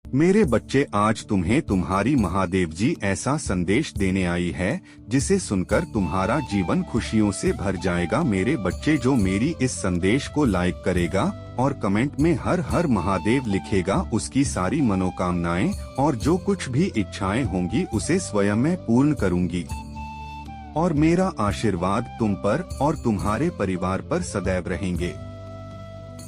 मेरे बच्चे, आज तुम्हें तुम्हारी महादेव जी ऐसा संदेश देने आई है जिसे सुनकर तुम्हारा जीवन खुशियों से भर जाएगा। मेरे बच्चे, जो मेरी इस संदेश को लाइक करेगा और कमेंट में हर हर महादेव लिखेगा, उसकी सारी मनोकामनाएं और जो कुछ भी इच्छाएं होंगी उसे स्वयं मैं पूर्ण करूंगी। और मेरा आशीर्वाद तुम पर और तुम्हारे परिवार पर सदैव रहेंगे।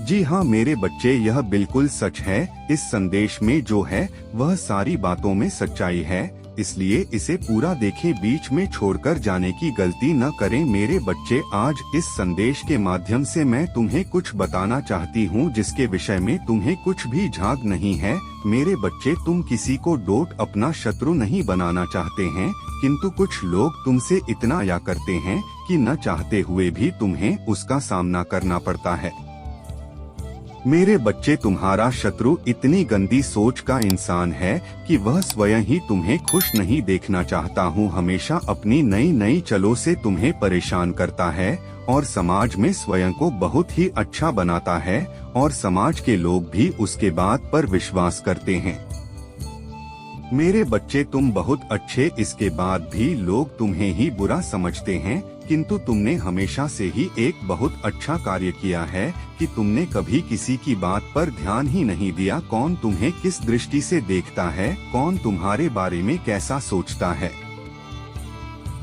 जी हाँ मेरे बच्चे, यह बिल्कुल सच है। इस संदेश में जो है वह सारी बातों में सच्चाई है, इसलिए इसे पूरा देखें, बीच में छोड़कर जाने की गलती न करें। मेरे बच्चे, आज इस संदेश के माध्यम से मैं तुम्हें कुछ बताना चाहती हूँ जिसके विषय में तुम्हें कुछ भी झाग नहीं है। मेरे बच्चे, तुम किसी को डोट अपना शत्रु नहीं बनाना चाहते हैं, किंतु कुछ लोग तुमसे इतना या करते हैं कि न चाहते हुए भी तुम्हें उसका सामना करना पड़ता है। मेरे बच्चे, तुम्हारा शत्रु इतनी गंदी सोच का इंसान है कि वह स्वयं ही तुम्हें खुश नहीं देखना चाहता हूँ। हमेशा अपनी नई नई चलों से तुम्हें परेशान करता है और समाज में स्वयं को बहुत ही अच्छा बनाता है और समाज के लोग भी उसके बात पर विश्वास करते हैं। मेरे बच्चे, तुम बहुत अच्छे, इसके बाद भी लोग तुम्हें ही बुरा समझते हैं, किंतु तुमने हमेशा से ही एक बहुत अच्छा कार्य किया है कि तुमने कभी किसी की बात पर ध्यान ही नहीं दिया। कौन तुम्हें किस दृष्टि से देखता है, कौन तुम्हारे बारे में कैसा सोचता है,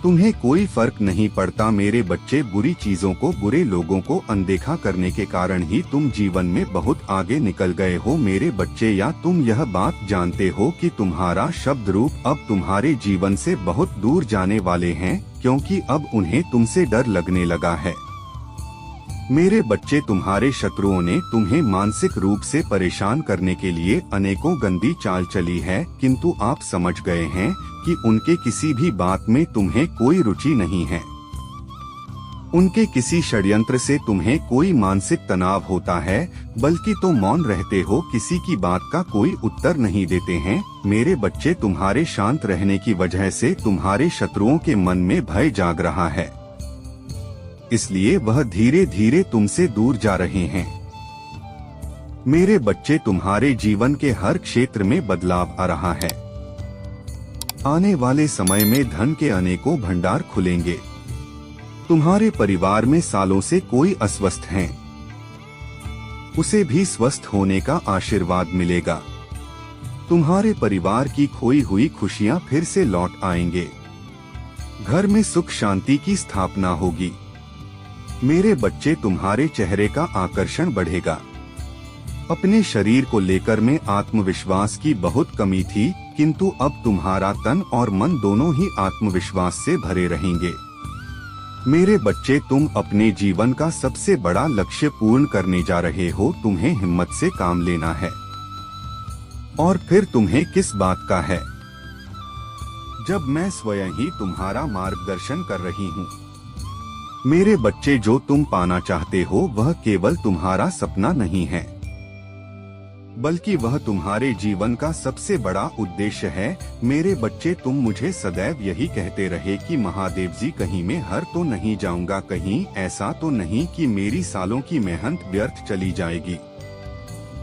तुम्हें कोई फर्क नहीं पड़ता। मेरे बच्चे, बुरी चीजों को, बुरे लोगों को अनदेखा करने के कारण ही तुम जीवन में बहुत आगे निकल गए हो। मेरे बच्चे, या तुम यह बात जानते हो कि तुम्हारा शब्द रूप अब तुम्हारे जीवन से बहुत दूर जाने वाले हैं, क्योंकि अब उन्हें तुमसे डर लगने लगा है। मेरे बच्चे, तुम्हारे शत्रुओं ने तुम्हें मानसिक रूप से परेशान करने के लिए अनेकों गंदी चाल चली है, किंतु आप समझ गए हैं कि उनके किसी भी बात में तुम्हें कोई रुचि नहीं है। उनके किसी षड्यंत्र से तुम्हें कोई मानसिक तनाव होता है, बल्कि तुम मौन रहते हो, किसी की बात का कोई उत्तर नहीं देते हैं। मेरे बच्चे, तुम्हारे शांत रहने की वजह से तुम्हारे शत्रुओं के मन में भय जाग रहा है, इसलिए वह धीरे धीरे तुमसे दूर जा रहे हैं। मेरे बच्चे, तुम्हारे जीवन के हर क्षेत्र में बदलाव आ रहा है। आने वाले समय में धन के अनेकों भंडार खुलेंगे। तुम्हारे परिवार में सालों से कोई अस्वस्थ है, उसे भी स्वस्थ होने का आशीर्वाद मिलेगा। तुम्हारे परिवार की खोई हुई खुशियां फिर से लौट आएंगे। घर में सुख शांति की स्थापना होगी। मेरे बच्चे, तुम्हारे चेहरे का आकर्षण बढ़ेगा। अपने शरीर को लेकर में आत्मविश्वास की बहुत कमी थी, किंतु अब तुम्हारा तन और मन दोनों ही आत्मविश्वास से भरे रहेंगे। मेरे बच्चे, तुम अपने जीवन का सबसे बड़ा लक्ष्य पूर्ण करने जा रहे हो। तुम्हें हिम्मत से काम लेना है। और फिर तुम्हें किस बात का है, जब मैं स्वयं ही तुम्हारा मार्गदर्शन कर रही हूँ। मेरे बच्चे, जो तुम पाना चाहते हो वह केवल तुम्हारा सपना नहीं है, बल्कि वह तुम्हारे जीवन का सबसे बड़ा उद्देश्य है। मेरे बच्चे, तुम मुझे सदैव यही कहते रहे कि महादेव जी, कहीं मैं हर तो नहीं जाऊंगा, कहीं ऐसा तो नहीं कि मेरी सालों की मेहनत व्यर्थ चली जाएगी।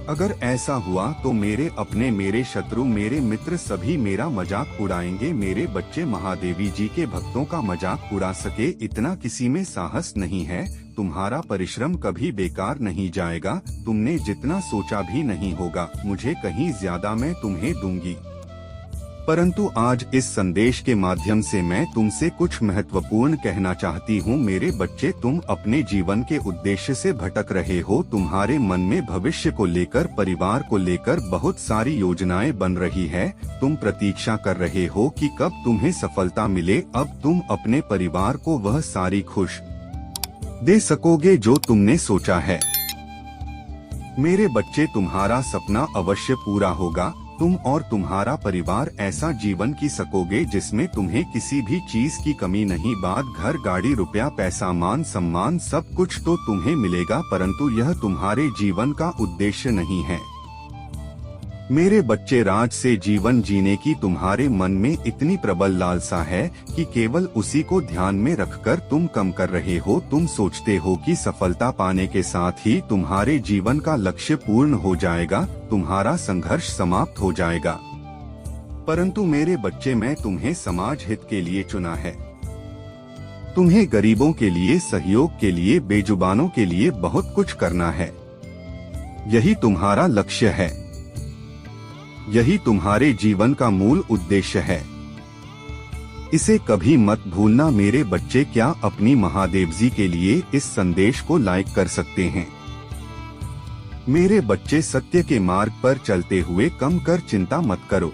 अगर ऐसा हुआ तो मेरे अपने, मेरे शत्रु, मेरे मित्र सभी मेरा मजाक उड़ाएंगे। मेरे बच्चे, महादेवी जी के भक्तों का मजाक उड़ा सके इतना किसी में साहस नहीं है। तुम्हारा परिश्रम कभी बेकार नहीं जाएगा। तुमने जितना सोचा भी नहीं होगा, मुझे कहीं ज्यादा मैं तुम्हें दूंगी। परंतु आज इस संदेश के माध्यम से मैं तुमसे कुछ महत्वपूर्ण कहना चाहती हूँ। मेरे बच्चे, तुम अपने जीवन के उद्देश्य से भटक रहे हो। तुम्हारे मन में भविष्य को लेकर, परिवार को लेकर बहुत सारी योजनाएं बन रही है। तुम प्रतीक्षा कर रहे हो कि कब तुम्हें सफलता मिले। अब तुम अपने परिवार को वह सारी खुश दे सकोगे जो तुमने सोचा है। मेरे बच्चे, तुम्हारा सपना अवश्य पूरा होगा। तुम और तुम्हारा परिवार ऐसा जीवन जी सकोगे जिसमें तुम्हें किसी भी चीज की कमी नहीं। बात घर, गाड़ी, रुपया, पैसा, मान सम्मान, सब कुछ तो तुम्हें मिलेगा, परंतु यह तुम्हारे जीवन का उद्देश्य नहीं है। मेरे बच्चे, राज से जीवन जीने की तुम्हारे मन में इतनी प्रबल लालसा है कि केवल उसी को ध्यान में रखकर तुम कम कर रहे हो। तुम सोचते हो कि सफलता पाने के साथ ही तुम्हारे जीवन का लक्ष्य पूर्ण हो जाएगा, तुम्हारा संघर्ष समाप्त हो जाएगा। परंतु मेरे बच्चे, मैं तुम्हें समाज हित के लिए चुना है। तुम्हें गरीबों के लिए, सहयोग के लिए, बेजुबानों के लिए बहुत कुछ करना है। यही तुम्हारा लक्ष्य है, यही तुम्हारे जीवन का मूल उद्देश्य है। इसे कभी मत भूलना मेरे बच्चे। क्या अपनी महादेव जी के लिए इस संदेश को लाइक कर सकते हैं? मेरे बच्चे, सत्य के मार्ग पर चलते हुए कम कर चिंता मत करो।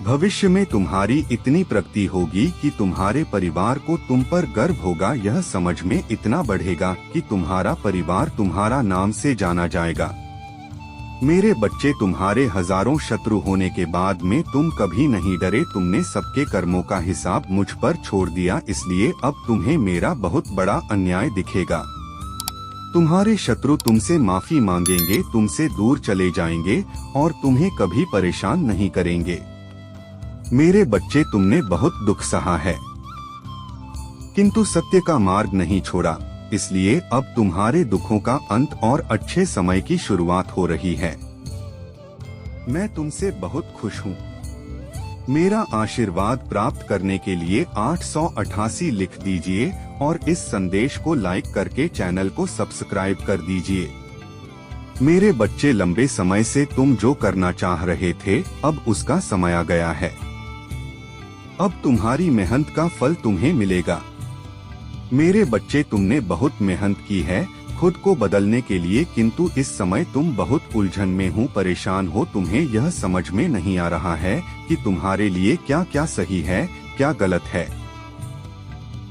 भविष्य में तुम्हारी इतनी प्रगति होगी कि तुम्हारे परिवार को तुम पर गर्व होगा। यह समझ में इतना बढ़ेगा कि तुम्हारा परिवार तुम्हारा नाम से जाना जाएगा। मेरे बच्चे, तुम्हारे हजारों शत्रु होने के बाद में तुम कभी नहीं डरे। तुमने सबके कर्मों का हिसाब मुझ पर छोड़ दिया, इसलिए अब तुम्हें मेरा बहुत बड़ा अन्याय दिखेगा। तुम्हारे शत्रु तुमसे माफी मांगेंगे, तुमसे दूर चले जाएंगे और तुम्हें कभी परेशान नहीं करेंगे। मेरे बच्चे, तुमने बहुत दुख सहा है, किंतु सत्य का मार्ग नहीं छोड़ा, इसलिए अब तुम्हारे दुखों का अंत और अच्छे समय की शुरुआत हो रही है। मैं तुमसे बहुत खुश हूँ। मेरा आशीर्वाद प्राप्त करने के लिए 888 लिख दीजिए और इस संदेश को लाइक करके चैनल को सब्सक्राइब कर दीजिए। मेरे बच्चे, लंबे समय से तुम जो करना चाह रहे थे, अब उसका समय आ गया है। अब तुम्हारी मेहनत का फल तुम्हें मिलेगा। मेरे बच्चे, तुमने बहुत मेहनत की है खुद को बदलने के लिए, किंतु इस समय तुम बहुत उलझन में हो, परेशान हो। तुम्हें यह समझ में नहीं आ रहा है कि तुम्हारे लिए क्या क्या सही है, क्या गलत है।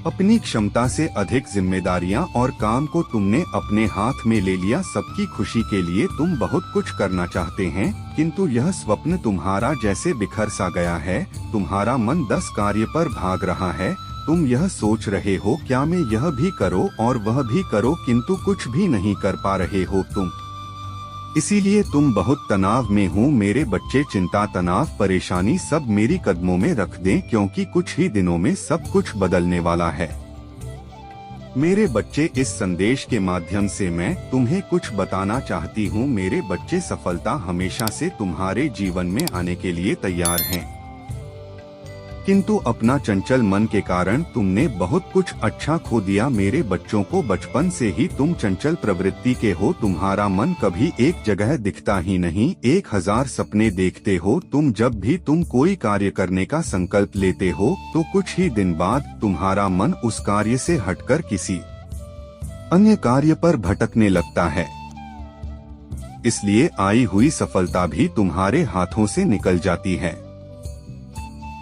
अपनी क्षमता से अधिक जिम्मेदारियां और काम को तुमने अपने हाथ में ले लिया। सबकी खुशी के लिए तुम बहुत कुछ करना चाहते हैं, किंतु यह स्वप्न तुम्हारा जैसे बिखर सा गया है। तुम्हारा मन 10 कार्य पर भाग रहा है। तुम यह सोच रहे हो, क्या मैं यह भी करो और वह भी करो, किंतु कुछ भी नहीं कर पा रहे हो तुम। इसीलिए तुम बहुत तनाव में हो। मेरे बच्चे, चिंता, तनाव, परेशानी सब मेरी कदमों में रख दें, क्योंकि कुछ ही दिनों में सब कुछ बदलने वाला है। मेरे बच्चे, इस संदेश के माध्यम से मैं तुम्हें कुछ बताना चाहती हूँ। मेरे बच्चे, सफलता हमेशा से तुम्हारे जीवन में आने के लिए तैयार है, किंतु अपना चंचल मन के कारण तुमने बहुत कुछ अच्छा खो दिया। मेरे बच्चों को, बचपन से ही तुम चंचल प्रवृत्ति के हो। तुम्हारा मन कभी एक जगह दिखता ही नहीं, 1000 सपने देखते हो तुम। जब भी तुम कोई कार्य करने का संकल्प लेते हो तो कुछ ही दिन बाद तुम्हारा मन उस कार्य से हटकर किसी अन्य कार्य पर भटकने लगता है। इसलिए आई हुई सफलता भी तुम्हारे हाथों से निकल जाती है।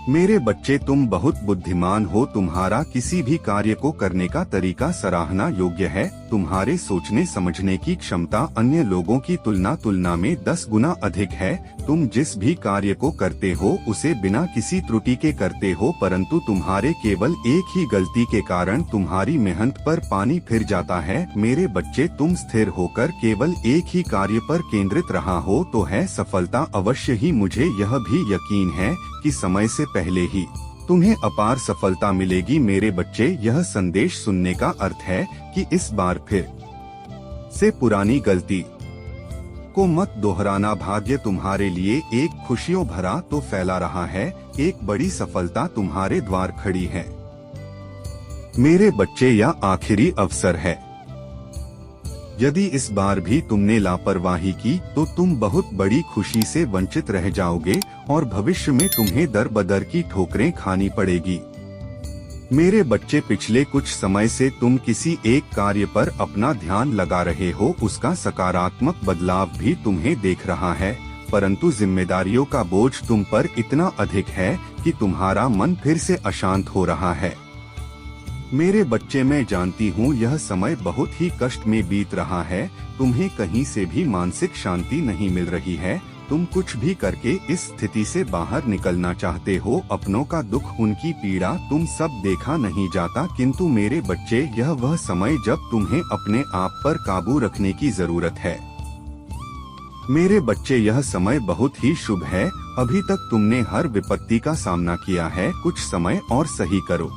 मेरे बच्चे, तुम बहुत बुद्धिमान हो। तुम्हारा किसी भी कार्य को करने का तरीका सराहना योग्य है। तुम्हारे सोचने समझने की क्षमता अन्य लोगों की तुलना में 10 गुना अधिक है। तुम जिस भी कार्य को करते हो उसे बिना किसी त्रुटि के करते हो, परंतु तुम्हारे केवल एक ही गलती के कारण तुम्हारी मेहनत पर पानी फिर जाता है। मेरे बच्चे, तुम स्थिर होकर केवल एक ही कार्य पर केंद्रित रहा हो तो है सफलता अवश्य ही। मुझे यह भी यकीन है कि समय से पहले ही तुम्हें अपार सफलता मिलेगी। मेरे बच्चे, यह संदेश सुनने का अर्थ है कि इस बार फिर से पुरानी गलती को मत दोहराना। भाग्य तुम्हारे लिए एक खुशियों भरा तो फैला रहा है, एक बड़ी सफलता तुम्हारे द्वार खड़ी है। मेरे बच्चे, यह आखिरी अवसर है। यदि इस बार भी तुमने लापरवाही की तो तुम बहुत बड़ी खुशी से वंचित रह जाओगे और भविष्य में तुम्हें दर बदर की ठोकरें खानी पड़ेगी। मेरे बच्चे, पिछले कुछ समय से तुम किसी एक कार्य पर अपना ध्यान लगा रहे हो, उसका सकारात्मक बदलाव भी तुम्हें देख रहा है, परंतु जिम्मेदारियों का बोझ तुम पर इतना अधिक है कि तुम्हारा मन फिर से अशांत हो रहा है। मेरे बच्चे, मैं जानती हूँ यह समय बहुत ही कष्ट में बीत रहा है। तुम्हें कहीं से भी मानसिक शांति नहीं मिल रही है। तुम कुछ भी करके इस स्थिति से बाहर निकलना चाहते हो। अपनों का दुख, उनकी पीड़ा तुम सब देखा नहीं जाता, किंतु मेरे बच्चे, यह वह समय जब तुम्हें अपने आप पर काबू रखने की जरूरत है। मेरे बच्चे, यह समय बहुत ही शुभ है। अभी तक तुमने हर विपत्ति का सामना किया है, कुछ समय और सही करो।